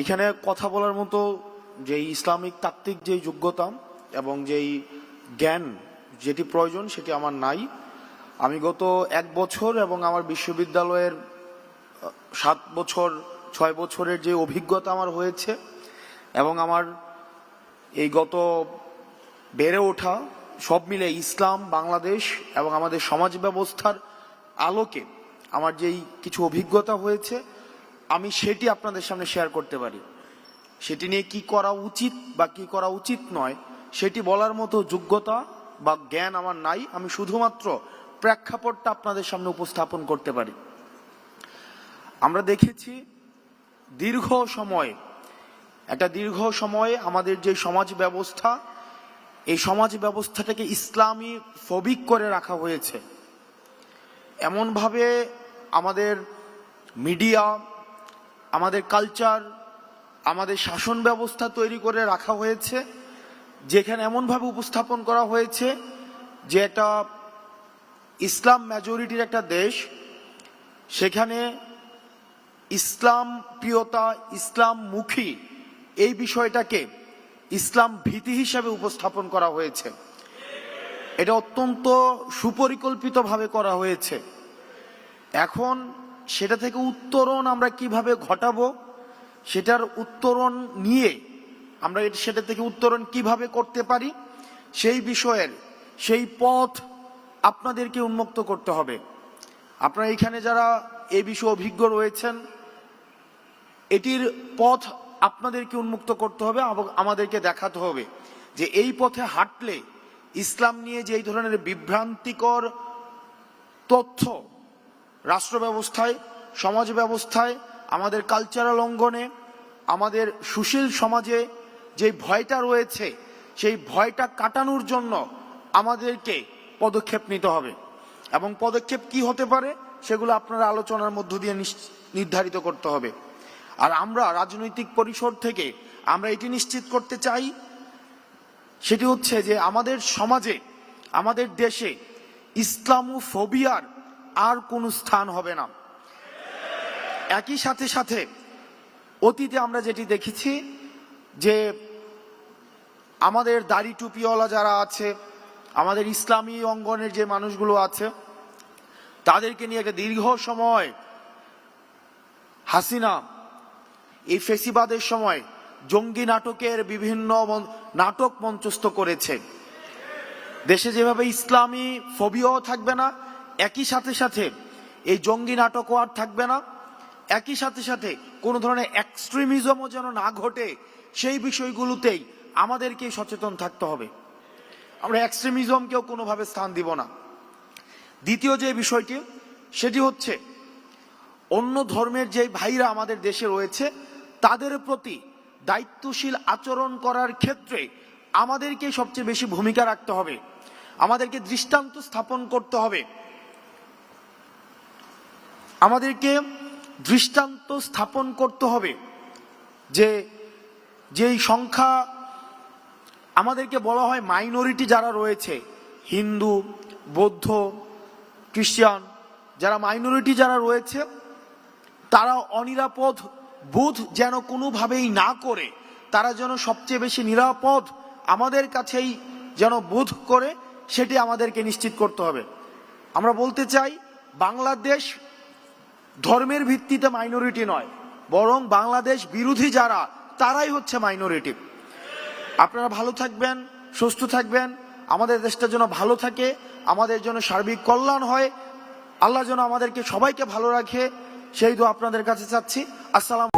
এখানে কথা বলার মতো যে ইসলামিক তাত্ত্বিক যে যোগ্যতা এবং যেই জ্ঞান যেটি প্রয়োজন সেটি আমার নাই। আমি গত 1 বছর এবং আমার বিশ্ববিদ্যালয়ের 7 বছর 6 বছরের যে অভিজ্ঞতা আমার হয়েছে এবং আমার এই গত বেড়ে ওঠা সব মিলে ইসলাম, বাংলাদেশ এবং আমাদের সমাজ ব্যবস্থার আলোকে আমার যেই কিছু অভিজ্ঞতা হয়েছে আমি সেটি আপনাদের সামনে শেয়ার করতে পারি। সেটি নিয়ে কি করা উচিত বা কি করা উচিত নয় সেটি বলার মতো যোগ্যতা বা জ্ঞান আমার নাই। আমি শুধুমাত্র প্রেক্ষাপটটা আপনাদের সামনে উপস্থাপন করতে পারি। আমরা দেখেছি দীর্ঘ সময় আমাদের যে সমাজ ব্যবস্থা, এই সমাজ ব্যবস্থাটাকে ইসলামী ফবিক করে রাখা হয়েছে। এমনভাবে আমাদের মিডিয়া, আমাদের কালচার, আমাদের শাসন ব্যবস্থা তৈরি করে রাখা হয়েছে যেখানে এমনভাবে উপস্থাপন করা হয়েছে যে একটা ইসলাম মেজরিটির একটা দেশ, সেখানে ইসলাম প্রিয়তা, ইসলাম মুখী এই বিষয়টাকে ইসলাম ভীতি হিসাবে উপস্থাপন করা হয়েছে। এটা অত্যন্ত সুপরিকল্পিতভাবে করা হয়েছে। এখন সেটা থেকে উত্তরণ আমরা কিভাবে ঘটাবো, সেটার উত্তরণ নিয়ে আমরা সেটা থেকে উত্তরণ কিভাবে করতে পারি সেই বিষয়ের সেই পথ আপনাদেরকে উন্মুক্ত করতে হবে। আপনারা এখানে যারা এই বিষয়ে অভিজ্ঞ রয়েছেন, এটির পথ আপনাদেরকে উন্মুক্ত করতে হবে, আমাদেরকে দেখাতে হবে যে এই পথে হাঁটলে ইসলাম নিয়ে যে এই ধরনের বিভ্রান্তিকর তথ্য রাষ্ট্র ব্যবস্থায়, সমাজ ব্যবস্থায়, আমাদের কালচারাল অঙ্গনে, আমাদের সুশীল সমাজে যে ভয়টা রয়েছে সেই ভয়টা কাটানোর জন্য আমাদেরকে পদক্ষেপ নিতে হবে। এবং পদক্ষেপ কি হতে পারে সেগুলো আপনারা আলোচনার মধ্য দিয়ে নির্ধারিত করতে হবে। আর আমরা রাজনৈতিক পরিসর থেকে আমরা এটি নিশ্চিত করতে চাই, সেটি হচ্ছে যে আমাদের সমাজে, আমাদের দেশে ইসলামোফোবিয়ার আর কোনো স্থান হবে না। একই সাথে অতীতে আমরা যেটি দেখেছি যে আমাদের দাড়ি টুপিওয়ালা যারা আছে, আমাদের ইসলামী অঙ্গনের যে মানুষগুলো আছে, তাদেরকে নিয়ে একটা দীর্ঘ সময় হাসিনা এই ফেসিবাদের সময় জঙ্গি নাটকের বিভিন্ন নাটক মঞ্চস্থ করেছে। দেশে যেভাবে ইসলামী ফোবিয়াও থাকবে না, একই সাথে এই জঙ্গি নাটকও আর থাকবে না। একই সাথে কোনো ধরনের এক্সট্রিমিজমও যেন না ঘটে সেই বিষয়গুলোতেই আমাদেরকে সচেতন থাকতে হবে। আমরা এক্সট্রিমিজমকেও কোনোভাবে স্থান দিব না। দ্বিতীয় যে বিষয়টি সেটি হচ্ছে অন্য ধর্মের যে ভাইরা আমাদের দেশে রয়েছে তাদের প্রতি দায়িত্বশীল আচরণ করার ক্ষেত্রে আমাদেরকে সবচেয়ে বেশি ভূমিকা রাখতে হবে। আমাদেরকে দৃষ্টান্ত স্থাপন করতে হবে। আমাদেরকে দৃষ্টান্ত স্থাপন করতে হবে যে যেই সংখ্যা আমাদেরকে বলা হয় মাইনরিটি যারা রয়েছে, হিন্দু, বৌদ্ধ, খ্রিস্টান, যারা মাইনরিটি যারা রয়েছে তারা অনিরাপদ বোধ যেন কোনোভাবেই না করে, তারা যেন সবচেয়ে বেশি নিরাপদ আমাদের কাছেই যেন বোধ করে, সেটি আমাদেরকে নিশ্চিত করতে হবে। আমরা বলতে চাই বাংলাদেশ ধর্মের ভিত্তিতে মাইনরিটি নয়, বরং বাংলাদেশ বিরোধী যারা তারাই হচ্ছে মাইনরিটি। আপনারা ভালো থাকবেন, সুস্থ থাকবেন, আমাদের দেশটা যেন ভালো থাকে, আমাদের জন্য সার্বিক কল্যাণ হয়, আল্লাহ যেন আমাদেরকে সবাইকে ভালো রাখে, সেই দোয়া আপনাদের কাছে চাচ্ছি। আসসালাম।